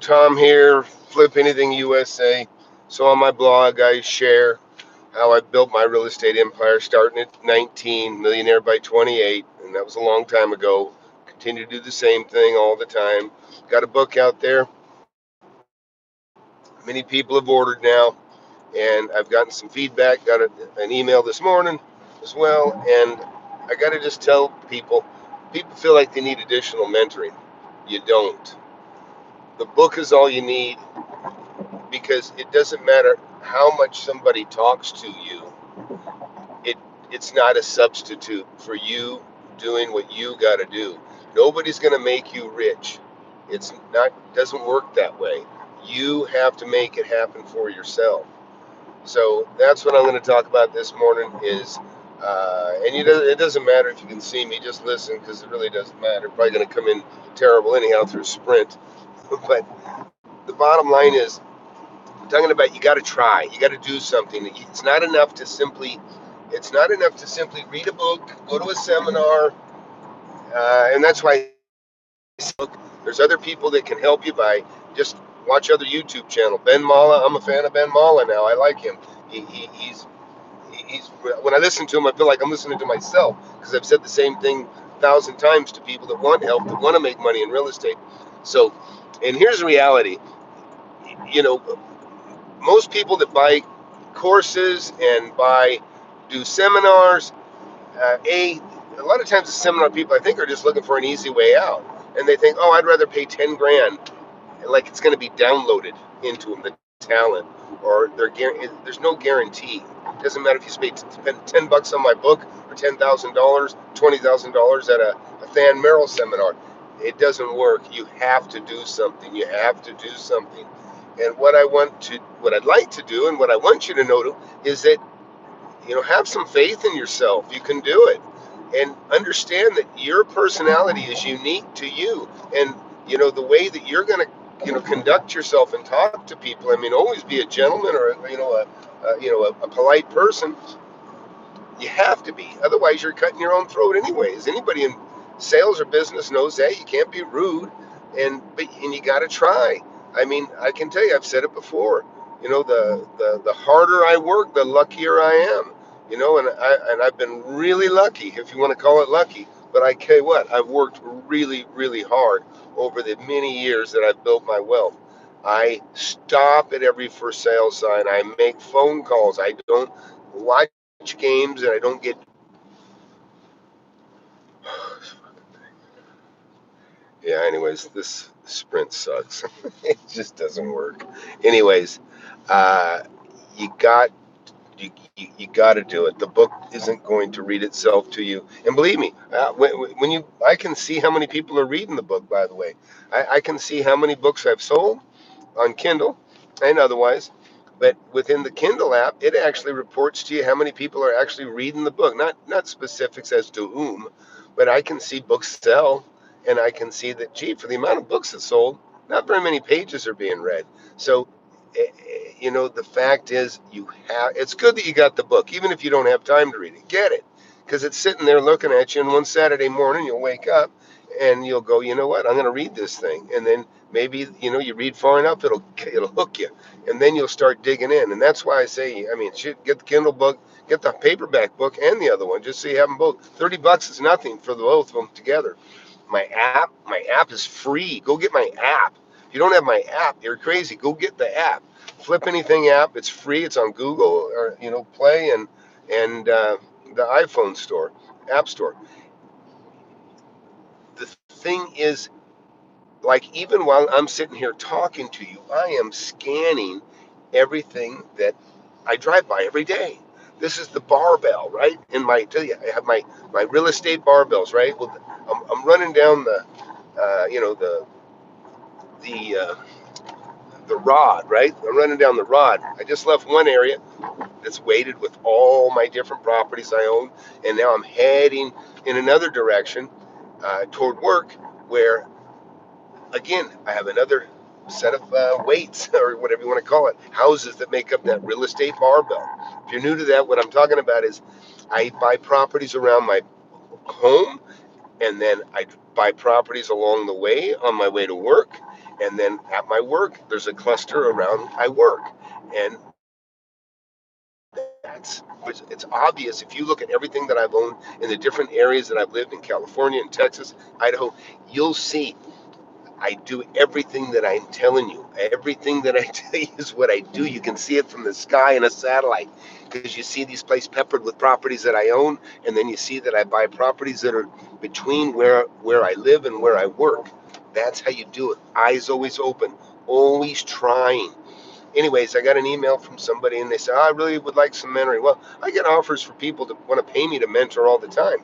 Tom here, FlipAnything USA. So on my blog, I share how I built my real estate empire, starting at 19, millionaire by 28, and that was a long time ago. Continue to do the same thing all the time. Got a book out there. Many people have ordered now, and I've gotten some feedback. Got an email this morning as well, and I got to just tell people feel like they need additional mentoring. You don't. The book is all you need, because it doesn't matter how much somebody talks to you. It it's not a substitute for you doing what you got to do. Nobody's going to make you rich. It's not doesn't work that way. You have to make it happen for yourself. So that's what I'm going to talk about this morning. It doesn't matter if you can see me. Just listen, because it really doesn't matter. Probably going to come in terrible anyhow through Sprint. But the bottom line is, I'm talking about, you got to try. You got to do something. It's not enough to simply read a book, go to a seminar, and that's why there's other people that can help you by just watch other YouTube channel. Ben Mala, I'm a fan of Ben Mala now. I like him. He's when I listen to him, I feel like I'm listening to myself, because I've said the same thing 1,000 times to people that want help, that want to make money in real estate. So, and here's the reality. You know, most people that buy courses and do seminars, a lot of times the seminar people, I think, are just looking for an easy way out, and they think, oh, I'd rather pay 10 grand, like it's going to be downloaded into them, the talent, or there's no guarantee. It doesn't matter if you spend $10 on my book, or $10,000, $20,000 at a Than Merrill seminar. It doesn't work. You have to do something. You have to do something. And what I'd like to do, and what I want you to know is that, have some faith in yourself. You can do it, and understand that your personality is unique to you, and the way that you're going to conduct yourself and talk to people. I mean, always be a gentleman, or a polite person. You have to be, otherwise you're cutting your own throat anyways. Anybody in sales or business knows that. You can't be rude, and you got to try. I mean, I can tell you, I've said it before. The harder I work, the luckier I am. And I've been really lucky, if you want to call it lucky. But I tell you what, I've worked really, really hard over the many years that I've built my wealth. I stop at every for sale sign. I make phone calls. I don't watch games, and I don't get. Yeah, anyways, this Sprint sucks. It just doesn't work. Anyways, uh, you got you got to do it. The book isn't going to read itself to you, and believe me, I can see how many people are reading the book. By the way, I can see how many books I've sold on Kindle and otherwise. But within the Kindle app, it actually reports to you how many people are actually reading the book. Not specifics as to whom, but I can see books sell, and I can see that, gee, for the amount of books that sold, not very many pages are being read. So, the fact is, it's good that you got the book, even if you don't have time to read it. Get it, because it's sitting there looking at you, and one Saturday morning you'll wake up and you'll go, you know what, I'm going to read this thing. And then maybe, you read far enough, it'll hook you, and then you'll start digging in. And that's why I say, I mean, get the Kindle book, get the paperback book, and the other one, just so you have them both. $30 is nothing for the both of them together. My app is free. Go get my app. If you don't have my app, you're crazy. Go get the app. FlipAnything app. It's free. It's on Google, or Play, and the iPhone store, App Store. The thing is, like, even while I'm sitting here talking to you, I am scanning everything that I drive by every day. This is the barbell, right? I have my real estate barbells, right? Well, I'm running down the the rod, right? I'm running down the rod. I just left one area that's weighted with all my different properties I own, and now I'm heading in another direction, toward work, where, again, I have another set of weights, or whatever you want to call it, houses that make up that real estate barbell. If you're new to that, what I'm talking about is, I buy properties around my home, and then I buy properties along the way on my way to work, And then at my work, there's a cluster around I work. And it's obvious if you look at everything that I've owned in the different areas that I've lived in, California and Texas, Idaho, you'll see I do everything that I'm telling you. Everything that I tell you is what I do. You can see it from the sky in a satellite because you see these places peppered with properties that I own, and then you see that I buy properties that are between where I live and where I work. That's how you do it. Eyes always open, always trying. Anyways, I got an email from somebody and they said, I really would like some mentoring. Well, I get offers for people that want to pay me to mentor all the time.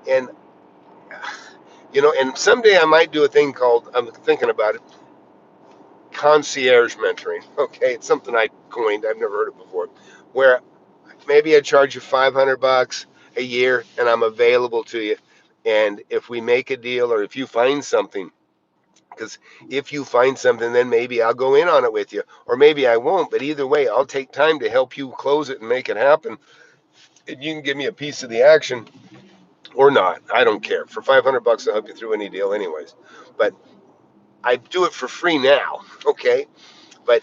And, and someday I might do a thing called, I'm thinking about it, concierge mentoring. Okay, it's something I coined. I've never heard it before. Where maybe I charge you $500 a year and I'm available to you. And if we make a deal or if you find something, because if you find something, then maybe I'll go in on it with you, or maybe I won't. But either way, I'll take time to help you close it and make it happen. And you can give me a piece of the action or not. I don't care. For $500, I'll help you through any deal, anyways. But I do it for free now, okay? But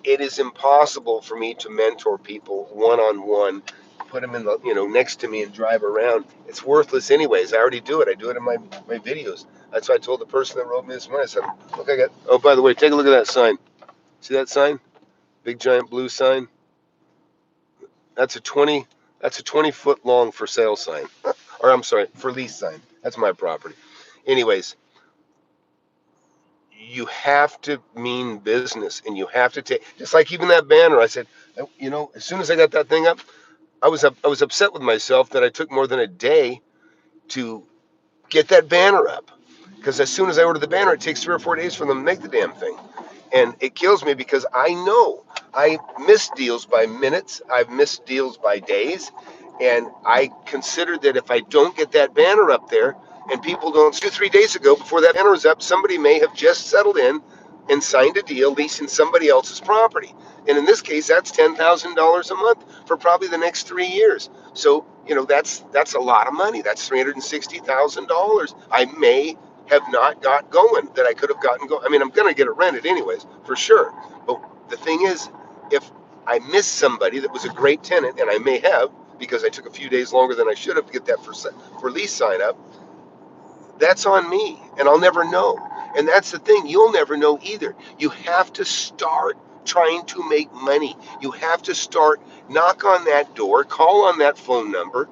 it is impossible for me to mentor people one on one, put them in the next to me and drive around. It's worthless anyways. I already do it. I do it in my videos. That's why I told the person that wrote me this morning. I said, look, I got. Oh, by the way, take a look at that sign. See that sign? Big giant blue sign. That's a 20. That's a 20-foot long for sale sign, or I'm sorry, for lease sign. That's my property. Anyways, you have to mean business, and you have to take. Just like even that banner, I said, as soon as I got that thing up, I was upset with myself that I took more than a day to get that banner up. Because as soon as I order the banner, it takes 3 or 4 days for them to make the damn thing. And it kills me because I know I miss deals by minutes. I've missed deals by days. And I considered that if I don't get that banner up there and people don't, 2, 3 days ago, before that banner was up, somebody may have just settled in and signed a deal leasing somebody else's property. And in this case, that's $10,000 a month for probably the next 3 years. So, that's a lot of money. That's $360,000 I may have not got going that I could have gotten going. I mean, I'm going to get it rented anyways, for sure. But the thing is, if I miss somebody that was a great tenant, and I may have because I took a few days longer than I should have to get that for lease sign up, that's on me, and I'll never know. And that's the thing, you'll never know either. You have to start trying to make money. You have to start, knock on that door, call on that phone number,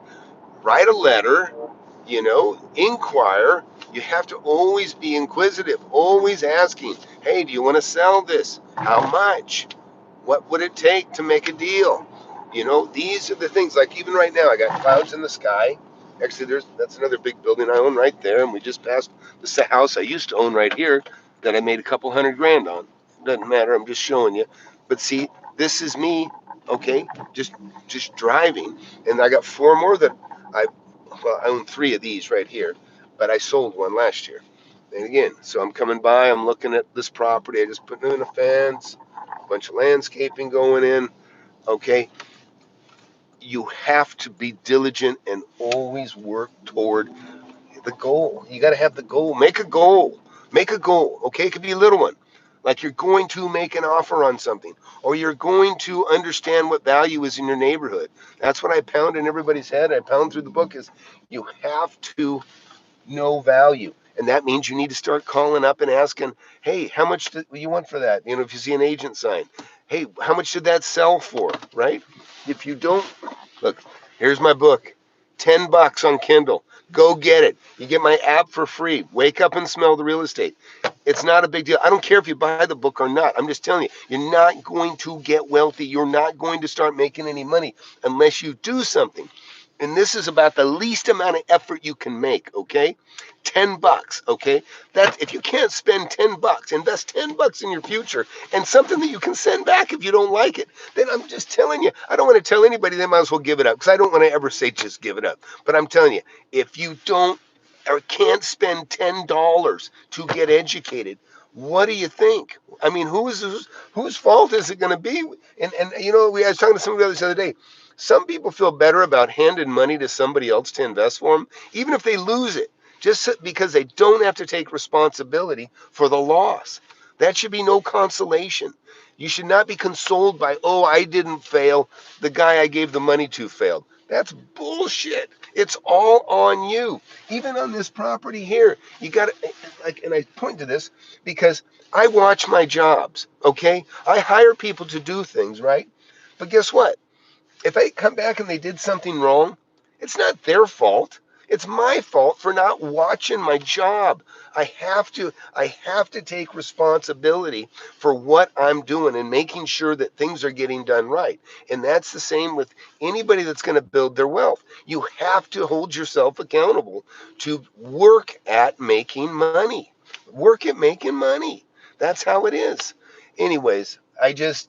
write a letter, inquire. You have to always be inquisitive, always asking, hey, do you want to sell this? How much? What would it take to make a deal? These are the things, like even right now, I got clouds in the sky. Actually, that's another big building I own right there, and we just passed this house I used to own right here that I made a couple $100,000 on. Doesn't matter, I'm just showing you. But see, this is me, okay, just driving, and I got 4 more that I I own 3 of these right here, but I sold one last year. And again, so I'm coming by, I'm looking at this property, I just put in a fence, a bunch of landscaping going in, okay? You have to be diligent and always work toward the goal. You got to have the goal. Make a goal. Make a goal, okay? It could be a little one. Like you're going to make an offer on something, or you're going to understand what value is in your neighborhood. That's what I pound in everybody's head. I pound through the book is you have to know value. And that means you need to start calling up and asking, hey, how much do you want for that? If you see an agent sign, hey, how much did that sell for, right? If you don't, look, here's my book, $10 on Kindle. Go get it. You get my app for free. Wake up and smell the real estate. It's not a big deal. I don't care if you buy the book or not. I'm just telling you, you're not going to get wealthy. You're not going to start making any money unless you do something. And this is about the least amount of effort you can make, okay? $10, okay? That if you can't spend $10, invest $10 in your future and something that you can send back if you don't like it. Then I'm just telling you, I don't want to tell anybody they might as well give it up because I don't want to ever say just give it up. But I'm telling you, if you don't or can't spend $10 to get educated, what do you think? I mean, whose fault is it going to be? And I was talking to somebody else the other day. Some people feel better about handing money to somebody else to invest for them, even if they lose it, just because they don't have to take responsibility for the loss. That should be no consolation. You should not be consoled by, oh, I didn't fail. The guy I gave the money to failed. That's bullshit. It's all on you. Even on this property here, you got to, like, and I point to this because I watch my jobs, okay? I hire people to do things, right? But guess what? If they come back and they did something wrong, it's not their fault. It's my fault for not watching my job. I have to take responsibility for what I'm doing and making sure that things are getting done right. And that's the same with anybody that's going to build their wealth. You have to hold yourself accountable to work at making money. Work at making money. That's how it is. Anyways, I a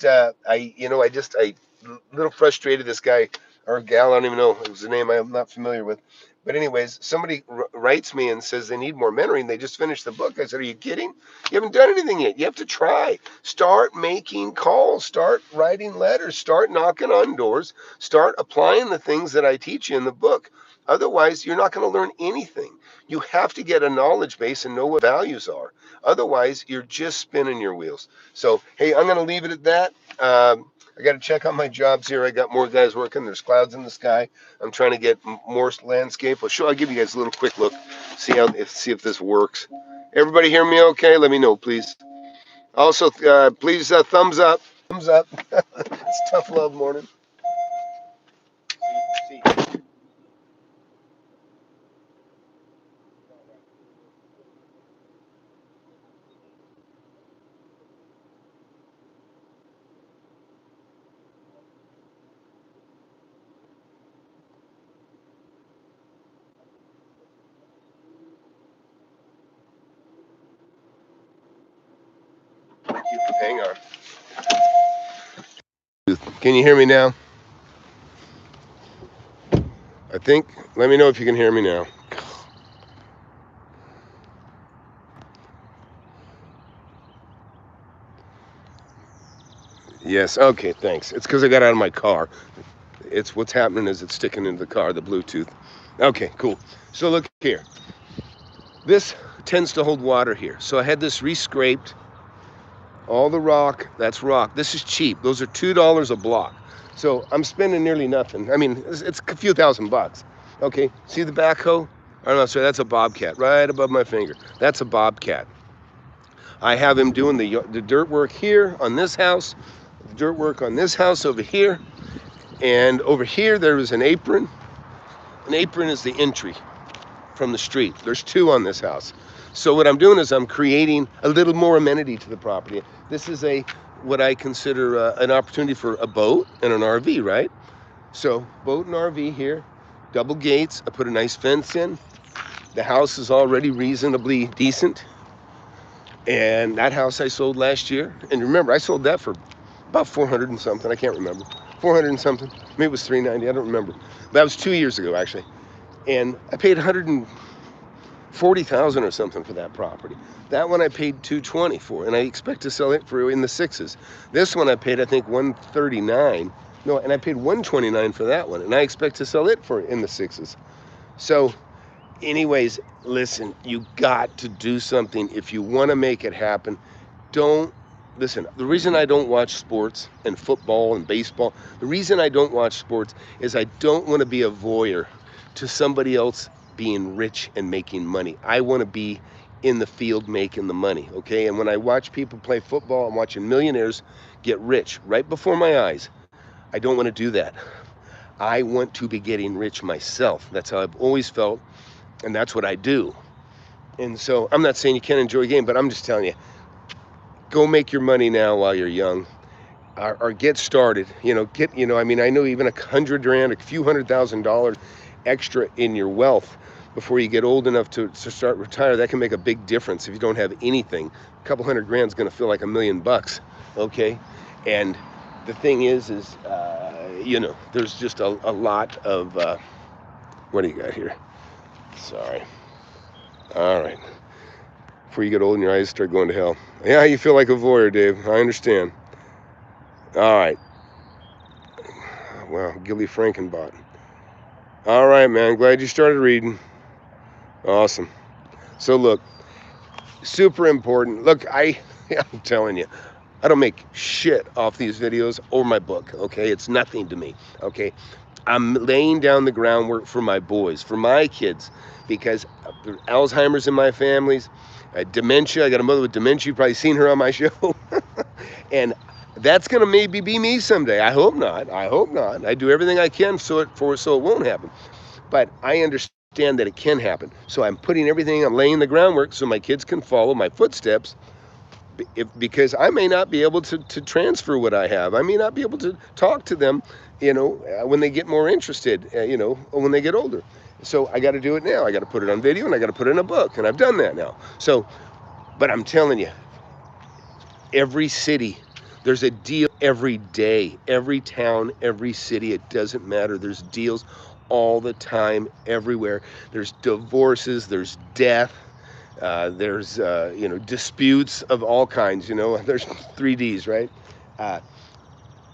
little frustrated. This guy or gal, I don't even know, it was a name I'm not familiar with. But anyways, somebody writes me and says they need more mentoring. They just finished the book. I said, are you kidding? You haven't done anything yet. You have to try. Start making calls. Start writing letters. Start knocking on doors. Start applying the things that I teach you in the book. Otherwise, you're not going to learn anything. You have to get a knowledge base and know what values are. Otherwise, you're just spinning your wheels. So, hey, I'm going to leave it at that. I got to check on my jobs here. I got more guys working. There's clouds in the sky. I'm trying to get more landscape. I'll give you guys a little quick look, see if this works. Everybody hear me okay? Let me know, please. Also, please thumbs up. Thumbs up. It's tough love morning. See. Hang on. Can you hear me now? I think. Let me know if you can hear me now. Yes. Okay. Thanks. It's because I got out of my car. It's what's happening is it's sticking into the car, the Bluetooth. Okay. Cool. So look here. This tends to hold water here. So I had this re-scraped. All the rock, that's rock. This is cheap. Those are $2 a block. So I'm spending nearly nothing. I mean, it's a few $1,000. Okay, see the backhoe? Oh no, sorry, that's a bobcat right above my finger. That's a bobcat. I have him doing the dirt work here on this house, the dirt work on this house over here, and over here there is an apron. An apron is the entry from the street. There's two on this house. So what I'm doing is I'm creating a little more amenity to the property. This is what I consider an opportunity for a boat and an RV, right? So boat and RV here, double gates. I put a nice fence in. The house is already reasonably decent. And that house I sold last year. And remember, I sold that for about 400 and something. I can't remember. 400 and something. Maybe it was 390. I don't remember. That was 2 years ago, actually. And I paid 140,000 or something for that property. That one I paid 220 for, and I expect to sell it for in the sixes. This one I paid, I think, 139. No, and I paid 129 for that one, and I expect to sell it for in the sixes. So, anyways, listen, you got to do something if you want to make it happen. Don't listen. The reason I don't watch sports and football and baseball, the reason I don't watch sports is I don't want to be a voyeur to somebody else being rich and making money. I want to be in the field making the money, okay? And when I watch people play football, I'm watching millionaires get rich right before my eyes. I don't want to do that. I want to be getting rich myself. That's how I've always felt, and that's what I do. And so I'm not saying you can't enjoy a game, but I'm just telling you, go make your money now while you're young. Or get started, I mean, I know even $100,000, a few $100,000 extra in your wealth before you get old enough to start retire, that can make a big difference. If you don't have anything, a couple $100,000 is going to feel like $1 million, okay? And the thing is there's just a lot of, what do you got here? Sorry. All right. Before you get old and your eyes start going to hell. Yeah, you feel like a voyeur, Dave. I understand. All right. Wow, Gilly Frankenbot. All right, man. Glad you started reading. Awesome. So look, super important. Look, I'm telling you, I don't make shit off these videos or my book, okay? It's nothing to me, okay? I'm laying down the groundwork for my boys, for my kids, because Alzheimer's in my family's, dementia. I got a mother with dementia. You've probably seen her on my show. And that's going to maybe be me someday. I hope not. I hope not. I do everything I can so it won't happen. But I understand that it can happen. So I'm putting everything, I'm laying the groundwork so my kids can follow my footsteps, because I may not be able to transfer what I have. I may not be able to talk to them, when they get more interested, when they get older. So I got to do it now. I got to put it on video and I got to put it in a book. And I've done that now. So, but I'm telling you, every city, there's a deal every day, every town, every city. It doesn't matter. There's deals all the time, everywhere. There's divorces, there's death. There's disputes of all kinds. There's 3Ds, right?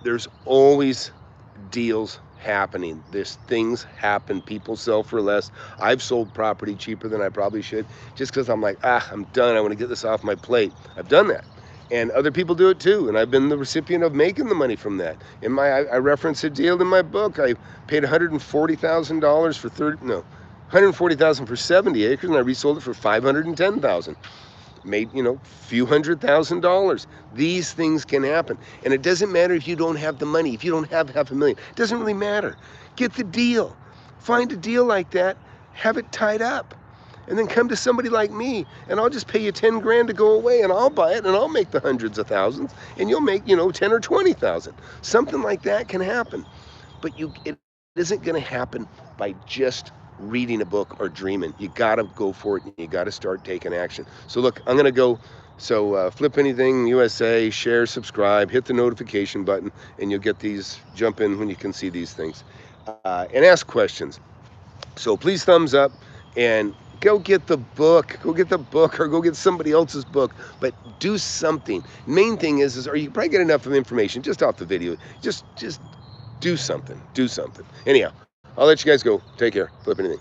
There's always deals happening. There's things happen. People sell for less. I've sold property cheaper than I probably should, just because I'm like, I'm done. I want to get this off my plate. I've done that. And other people do it too. And I've been the recipient of making the money from that. I reference a deal in my book. I paid $140,000 for 140,000 for 70 acres, and I resold it for 510,000. Made, few $100,000. These things can happen. And it doesn't matter if you don't have the money, if you don't have $500,000. It doesn't really matter. Get the deal. Find a deal like that, have it tied up. And then come to somebody like me, and I'll just pay you 10 grand to go away, and I'll buy it, and I'll make the hundreds of thousands, and you'll make, 10 or 20,000. Something like that can happen. But it isn't going to happen by just reading a book or dreaming. You got to go for it, and you got to start taking action. So look, I'm going to go. So FlipAnything USA, share, subscribe, hit the notification button, and you'll get these. Jump in when you can see these things. And ask questions. So please thumbs up, and go get the book. Go get the book, or go get somebody else's book. But do something. Main thing is or you probably get enough of information just off the video. Just do something. Do something. Anyhow, I'll let you guys go. Take care. FlipAnything.